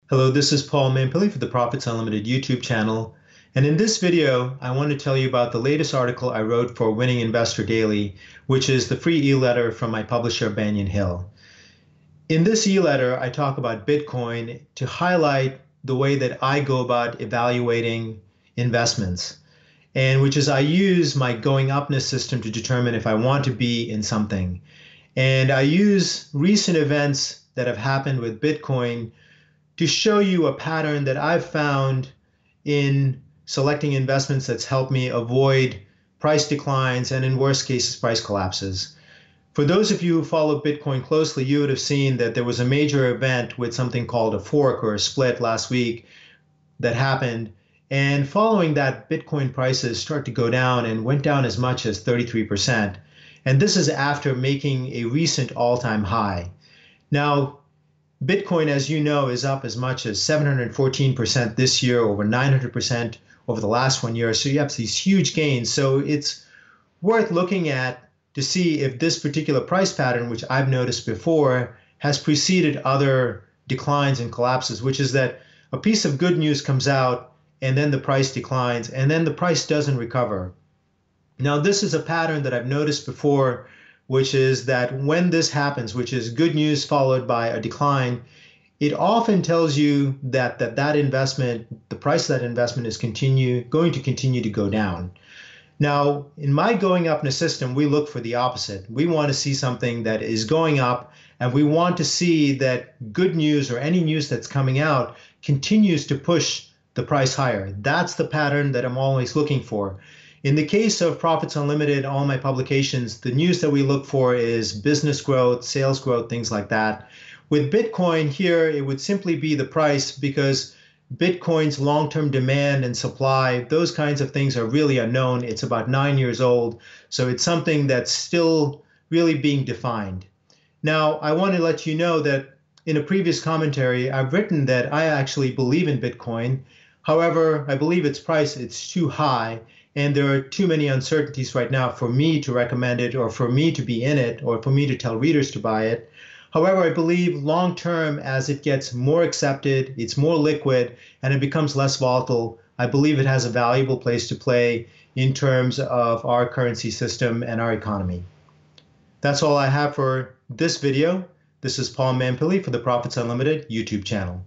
Hello, this is Paul Mampilly for the Profits Unlimited YouTube channel. And in this video, I want to tell you about the latest article I wrote for Winning Investor Daily, which is the free e-letter from my publisher, Banyan Hill. In this e-letter, I talk about Bitcoin to highlight the way that I go about evaluating investments, and which is I use my Goingupness system to determine if I want to be in something. And I use recent events that have happened with Bitcoin to show you a pattern that I've found in selecting investments that's helped me avoid price declines and, in worst cases, price collapses. For those of you who follow Bitcoin closely, you would have seen that there was a major event with something called a fork or a split last week that happened. And following that, Bitcoin prices start to go down and went down as much as 33%. And this is after making a recent all-time high. Now, Bitcoin, as you know, is up as much as 714% this year, over 900% over the last 1 year. So you have these huge gains. So it's worth looking at to see if this particular price pattern, which I've noticed before, has preceded other declines and collapses, which is that a piece of good news comes out and then the price declines and then the price doesn't recover. Now, this is a pattern that I've noticed before, which is that when this happens, which is good news followed by a decline, it often tells you that that investment, the price of that investment is going to continue to go down. Now, in my Goingupness system, we look for the opposite. We want to see something that is going up, and we want to see that good news or any news that's coming out continues to push the price higher. That's the pattern that I'm always looking for. In the case of Profits Unlimited, all my publications, the news that we look for is business growth, sales growth, things like that. With Bitcoin here, it would simply be the price because Bitcoin's long-term demand and supply, those kinds of things are really unknown. It's about 9 years old, so it's something that's still really being defined. Now, I want to let you know that in a previous commentary, I've written that I actually believe in Bitcoin. However, I believe its price, it's too high. And there are too many uncertainties right now for me to recommend it or for me to be in it or for me to tell readers to buy it. However, I believe long term, as it gets more accepted, it's more liquid, and it becomes less volatile, I believe it has a valuable place to play in terms of our currency system and our economy. That's all I have for this video. This is Paul Mampilly for the Profits Unlimited YouTube channel.